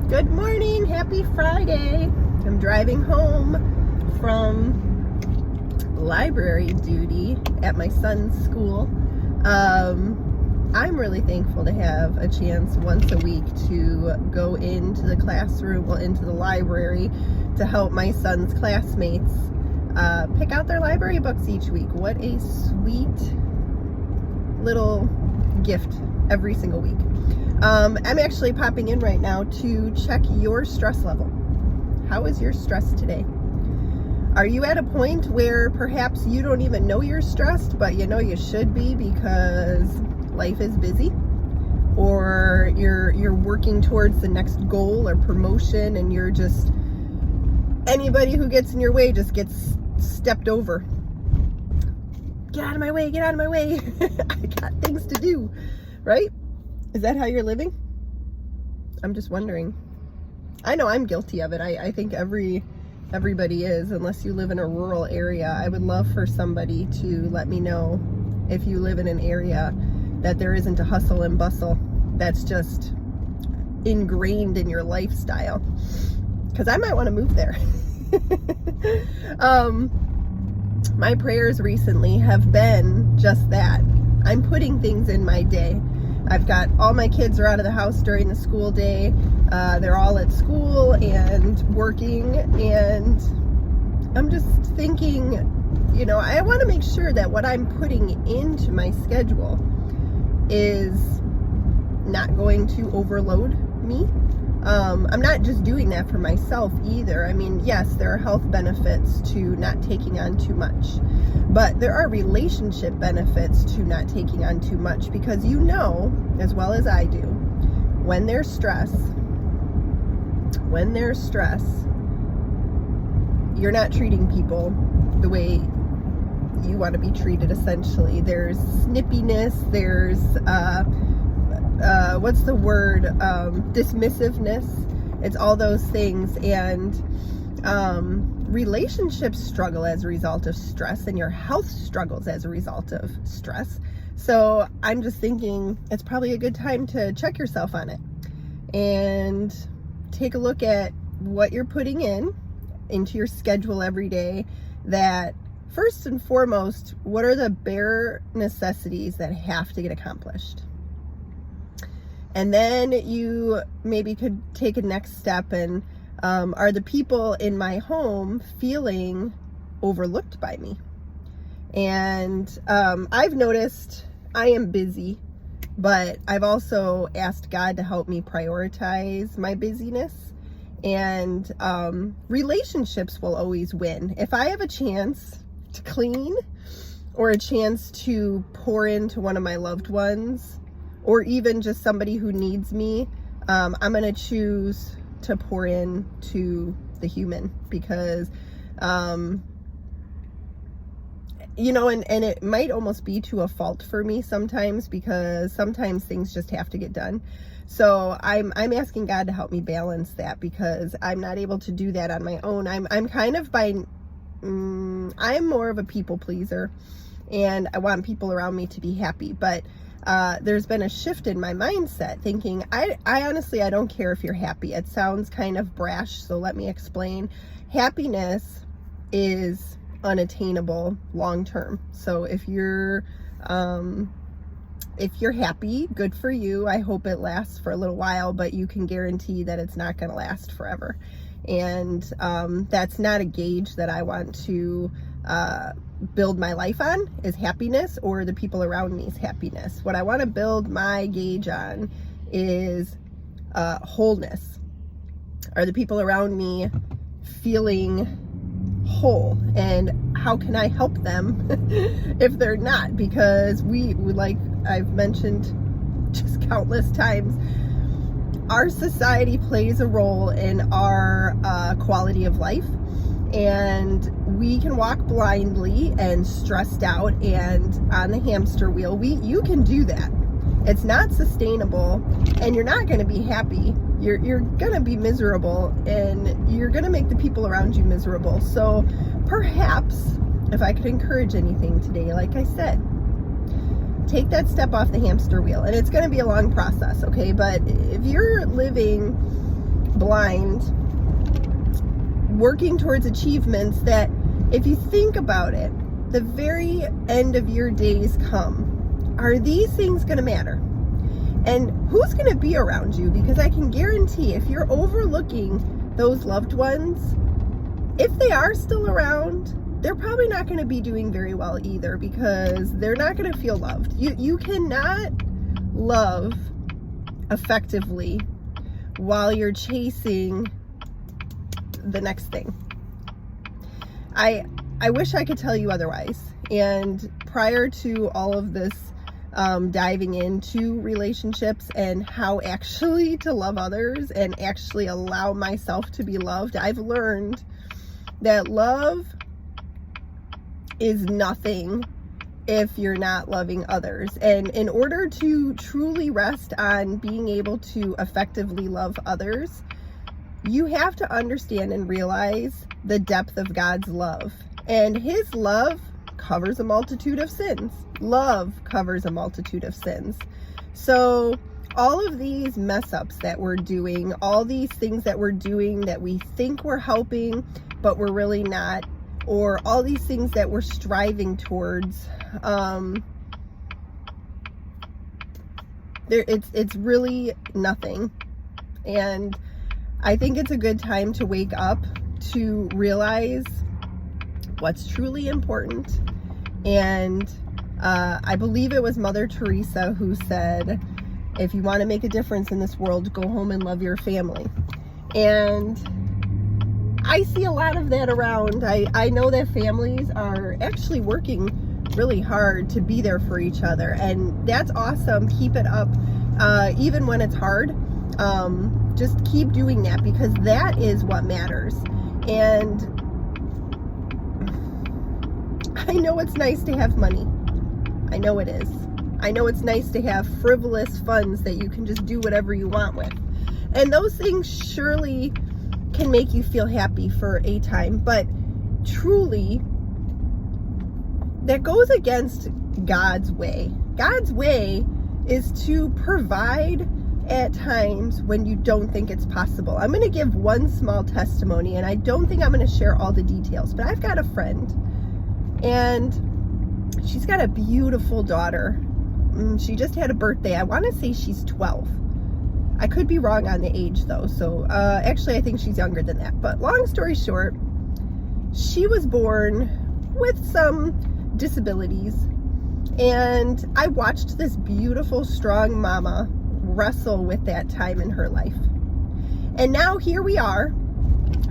Good morning, happy Friday. I'm driving home from library duty at my son's school. I'm really thankful to have a chance once a week to go into the classroom, into the library to help my son's classmates pick out their library books each week. What a sweet little gift every single week. I'm actually popping in right now to check your stress level. How is your stress today? Are you at a point where perhaps you don't even know you're stressed, but you know you should be because life is busy? Or you're working towards the next goal or promotion and you're just, anybody who gets in your way just gets stepped over. Get out of my way, get out of my way. I got things to do, right? Is that how you're living? I'm just wondering. I know I'm guilty of it. I think everybody is, unless you live in a rural area. I would love for somebody to let me know if you live in an area that there isn't a hustle and bustle that's just ingrained in your lifestyle. Because I might want to move there. My prayers recently have been just that. I'm putting things in my day. I've got all my kids are out of the house during the school day. They're all at school and working, and I'm just thinking, I want to make sure that what I'm putting into my schedule is not going to overload me. I'm not just doing that for myself either. I mean, yes, there are health benefits to not taking on too much, but there are relationship benefits to not taking on too much, because as well as I do, when there's stress, you're not treating people the way you want to be treated, essentially. There's snippiness, there's what's the word, dismissiveness. It's all those things, and relationships struggle as a result of stress, and your health struggles as a result of stress. So I'm just thinking it's probably a good time to check yourself on it and take a look at what you're putting into your schedule every day. That first and foremost, what are the bare necessities that have to get accomplished? And then you maybe could take a next step and are the people in my home feeling overlooked by me? And I've noticed I am busy, but I've also asked God to help me prioritize my busyness. And relationships will always win. If I have a chance to clean or a chance to pour into one of my loved ones, or even just somebody who needs me, I'm going to choose to pour in to the human, because, and it might almost be to a fault for me sometimes, because sometimes things just have to get done. So I'm asking God to help me balance that, because I'm not able to do that on my own. I'm more of a people pleaser, and I want people around me to be happy, but there's been a shift in my mindset, thinking I honestly, I don't care if you're happy. It sounds kind of brash, so let me explain. Happiness is unattainable long term. So if you're happy, good for you. I hope it lasts for a little while, but you can guarantee that it's not going to last forever. And that's not a gauge that I want to build my life on, is happiness, or the people around me's happiness. What I want to build my gauge on is wholeness. Are the people around me feeling whole? And how can I help them if they're not? Because we, like I've mentioned just countless times, our society plays a role in our quality of life. And we can walk blindly and stressed out and on the hamster wheel. You can do that. It's not sustainable, and you're not going to be happy. You're going to be miserable, and you're going to make the people around you miserable. So perhaps, if I could encourage anything today, like I said, take that step off the hamster wheel. And it's going to be a long process, okay? But if you're living blind, working towards achievements that, if you think about it, the very end of your days come. Are these things going to matter? And who's going to be around you? Because I can guarantee if you're overlooking those loved ones, if they are still around, they're probably not going to be doing very well either, because they're not going to feel loved. You cannot love effectively while you're chasing the next thing. I wish I could tell you otherwise. And prior to all of this diving into relationships and how actually to love others and actually allow myself to be loved, I've learned that love is nothing if you're not loving others. And in order to truly rest on being able to effectively love others, you have to understand and realize the depth of God's love. And his love covers a multitude of sins. Love covers a multitude of sins. So all of these mess ups that we're doing, all these things that we're doing that we think we're helping, but we're really not, or all these things that we're striving towards, it's really nothing. And I think it's a good time to wake up to realize what's truly important. And I believe it was Mother Teresa who said, if you want to make a difference in this world, go home and love your family. And I see a lot of that around. I know that families are actually working really hard to be there for each other, and that's awesome. Keep it up, even when it's hard. Just keep doing that, because that is what matters. And I know it's nice to have money. I know it is. I know it's nice to have frivolous funds that you can just do whatever you want with. And those things surely can make you feel happy for a time, but truly, that goes against God's way. God's way is to provide at times when you don't think it's possible. I'm going to give one small testimony, and I don't think I'm going to share all the details, but I've got a friend, and she's got a beautiful daughter. She just had a birthday. I want to say she's 12. I could be wrong on the age though, so actually I think she's younger than that. But long story short, she was born with some disabilities, and I watched this beautiful, strong mama wrestle with that time in her life. And now here we are.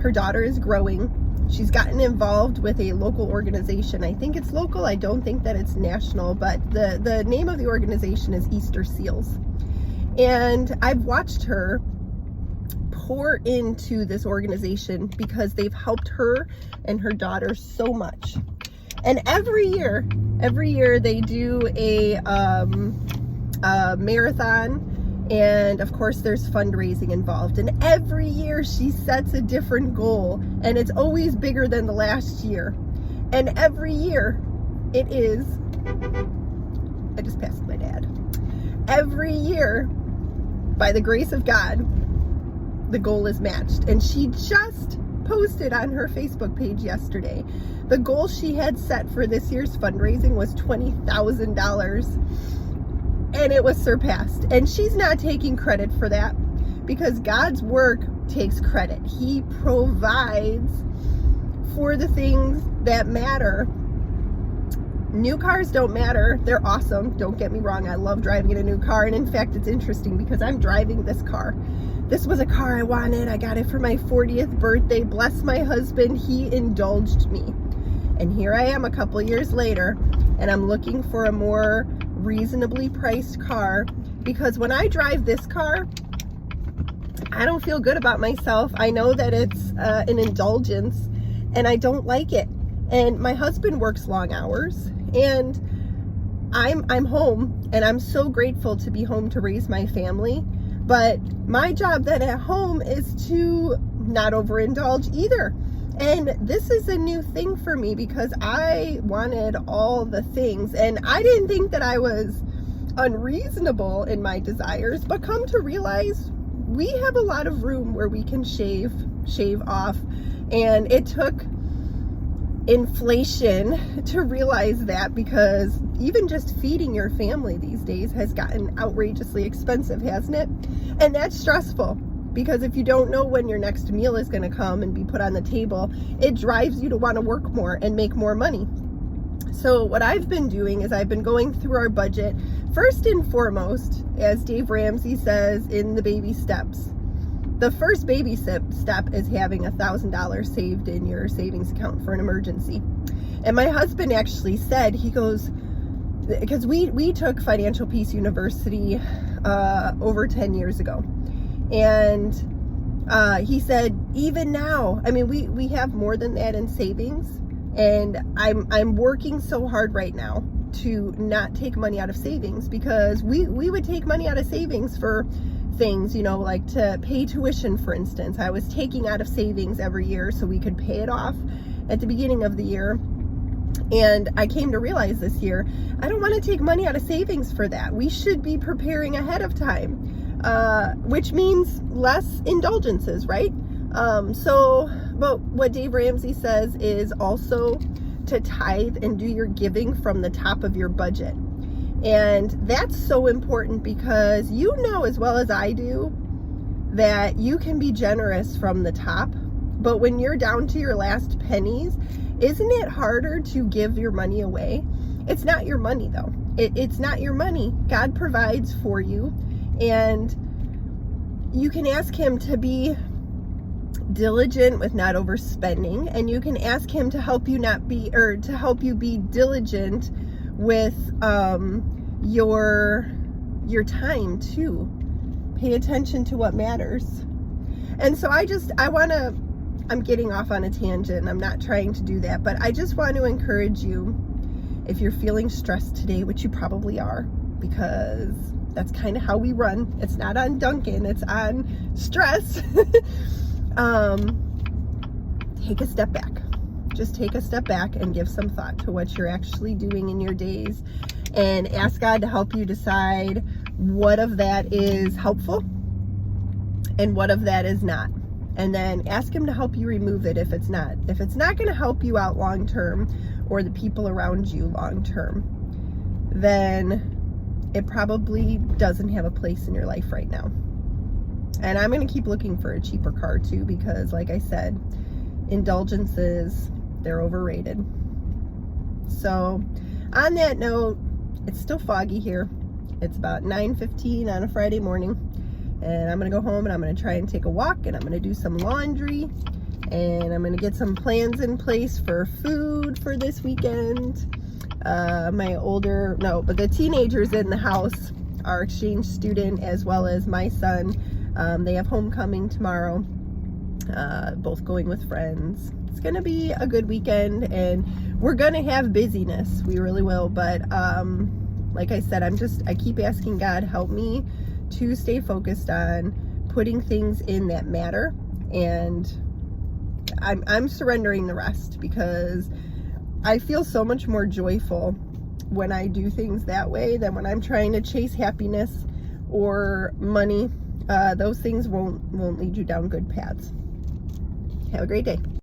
Her daughter is growing. She's gotten involved with a local organization. I think it's local. I don't think that it's national, but the name of the organization is Easter Seals. And I've watched her pour into this organization because they've helped her and her daughter so much. And every year they do a marathon, and of course there's fundraising involved. And every year she sets a different goal, and it's always bigger than the last year. And every year it is, I just passed my dad. Every year, by the grace of God, the goal is matched. And she just posted on her Facebook page yesterday, the goal she had set for this year's fundraising was $20,000, and it was surpassed. And she's not taking credit for that, because God's work takes credit. He provides for the things that matter. New cars don't matter. They're awesome. Don't get me wrong. I love driving in a new car. And in fact, it's interesting because I'm driving this car. This was a car I wanted. I got it for my 40th birthday. Bless my husband. He indulged me. And here I am a couple years later, and I'm looking for a more reasonably priced car, because when I drive this car, I don't feel good about myself. I know that it's an indulgence, and I don't like it. And my husband works long hours, and I'm home, and I'm so grateful to be home to raise my family. But my job then at home is to not overindulge either. And this is a new thing for me, because I wanted all the things, and I didn't think that I was unreasonable in my desires, but come to realize we have a lot of room where we can shave off, and it took inflation to realize that, because even just feeding your family these days has gotten outrageously expensive, hasn't it? And that's stressful, because if you don't know when your next meal is going to come and be put on the table, it drives you to want to work more and make more money. So what I've been doing is I've been going through our budget. First and foremost, as Dave Ramsey says in the baby steps, the first baby step is having $1,000 saved in your savings account for an emergency. And my husband actually said, he goes, because we took Financial Peace University over 10 years ago. And he said, even now, I mean, we have more than that in savings. And I'm working so hard right now to not take money out of savings, because we would take money out of savings for things, you know, like to pay tuition, for instance. I was taking out of savings every year so we could pay it off at the beginning of the year. And I came to realize this year, I don't want to take money out of savings for that. We should be preparing ahead of time, which means less indulgences, right? But what Dave Ramsey says is also to tithe and do your giving from the top of your budget. And that's so important, because you know as well as I do that you can be generous from the top, but when you're down to your last pennies, isn't it harder to give your money away? It's not your money though. It's not your money. God provides for you, and you can ask him to be diligent with not overspending, and you can ask him to help you to help you be diligent with your time too. Pay attention to what matters. And so I'm getting off on a tangent. I'm not trying to do that, but I just want to encourage you, if you're feeling stressed today, which you probably are, because that's kind of how we run. It's not on Duncan, it's on stress. Take a step back. Just take a step back and give some thought to what you're actually doing in your days, and ask God to help you decide what of that is helpful and what of that is not. And then ask him to help you remove it if it's not. If it's not going to help you out long term, or the people around you long term, then it probably doesn't have a place in your life right now. And I'm going to keep looking for a cheaper car too, because like I said, indulgences, they're overrated. So on that note, it's still foggy here. It's about 9:15 on a Friday morning, and I'm going to go home and I'm going to try and take a walk, and I'm going to do some laundry, and I'm going to get some plans in place for food for this weekend. The teenagers in the house, our exchange student as well as my son, they have homecoming tomorrow, both going with friends. It's going to be a good weekend, and we're going to have busyness. We really will. But like I said, I keep asking God, help me to stay focused on putting things in that matter. And I'm surrendering the rest, because I feel so much more joyful when I do things that way than when I'm trying to chase happiness or money. Those things won't lead you down good paths. Have a great day.